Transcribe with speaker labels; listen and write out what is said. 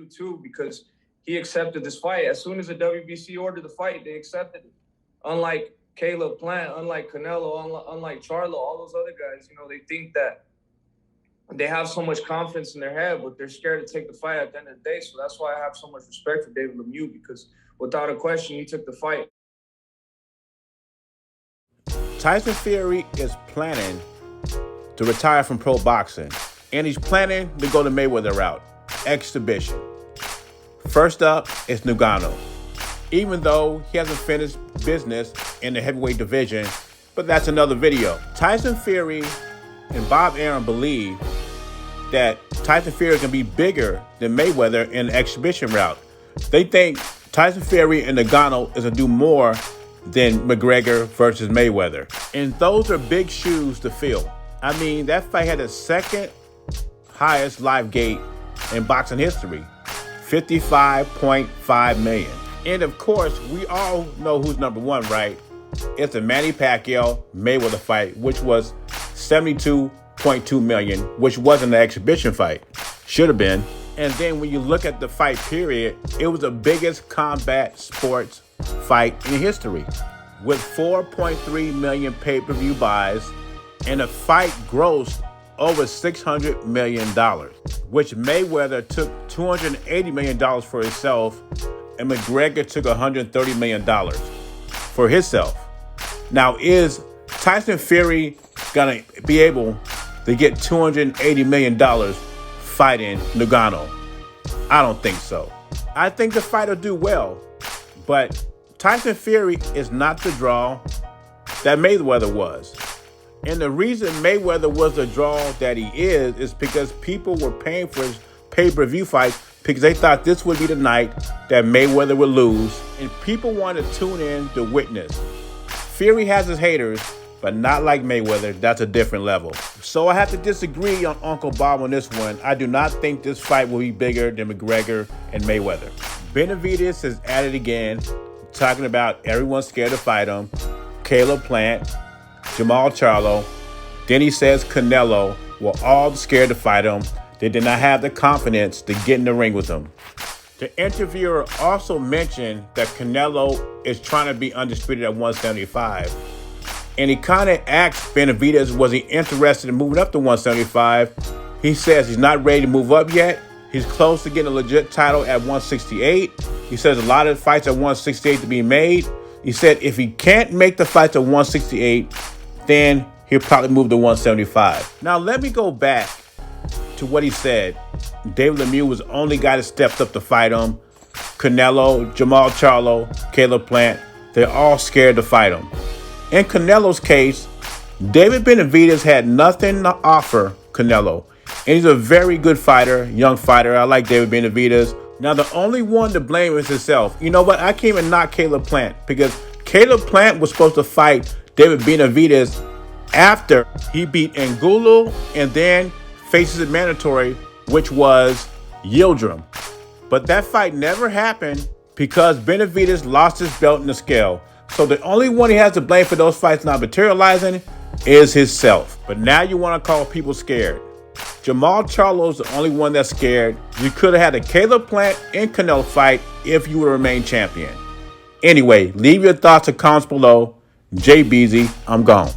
Speaker 1: too, because he accepted this fight. As soon as the WBC ordered the fight, they accepted it. Unlike Caleb Plant, unlike Canelo, unlike Charlo, all those other guys, they think that they have so much confidence in their head, but they're scared to take the fight at the end of the day. So that's why I have so much respect for David Lemieux, because without a question, he took the fight.
Speaker 2: Tyson Fury is planning to retire from pro boxing, and he's planning to go the Mayweather route, exhibition. First up is Ngannou. Even though he hasn't finished business in the heavyweight division, but that's another video. Tyson Fury and Bob Arum believe that Tyson Fury can be bigger than Mayweather in the exhibition route. They think Tyson Fury and Ngannou is going to do more than McGregor versus Mayweather. And those are big shoes to fill. I mean, that fight had the second highest live gate in boxing history, 55.5 million. And of course, we all know who's number one, right? It's the Manny Pacquiao Mayweather fight, which was 72.2 million, which wasn't an exhibition fight. Should have been. And then when you look at the fight period, it was the biggest combat sports fight in history, with 4.3 million pay-per-view buys, and the fight grossed over $600 million, which Mayweather took $280 million for himself, and McGregor took $130 million for himself. Now, is Tyson Fury gonna be able to get $280 million fighting Ngannou? I don't think so. I think the fight will do well, but Tyson Fury is not the draw that Mayweather was. And the reason Mayweather was the draw that he is because people were paying for his pay-per-view fights because they thought this would be the night that Mayweather would lose, and people wanted to tune in to witness. Fury has his haters, but not like Mayweather. That's a different level. So I have to disagree on Uncle Bob on this one. I do not think this fight will be bigger than McGregor and Mayweather. Benavidaz is at it again, talking about everyone's scared to fight him. Caleb Plant, Jamal Charlo. Then he says Canelo were all scared to fight him. They did not have the confidence to get in the ring with him. The interviewer also mentioned that Canelo is trying to be undisputed at 175. And he kind of asked Benavidaz, was he interested in moving up to 175? He says he's not ready to move up yet. He's close to getting a legit title at 168. He says a lot of fights at 168 to be made. He said if he can't make the fights at 168, then he'll probably move to 175. Now let me go back to what he said. David Lemieux was the only guy that stepped up to fight him. Canelo, Jamal Charlo, Caleb Plant, they're all scared to fight him. In Canelo's case, David Benavidaz had nothing to offer Canelo. And he's a very good fighter, young fighter. I like David Benavidaz. Now, the only one to blame is himself. You know what? I can't even knock Caleb Plant, because Caleb Plant was supposed to fight David Benavidaz after he beat Angulo and then faces a mandatory, which was Yildirim. But that fight never happened because Benavidaz lost his belt in the scale. So the only one he has to blame for those fights not materializing is himself. But now you want to call people scared. Jamal Charlo is the only one that's scared. You could have had a Caleb Plant and Canelo fight if you would remain champion. Anyway, leave your thoughts and comments below. Jay Beasy, I'm gone.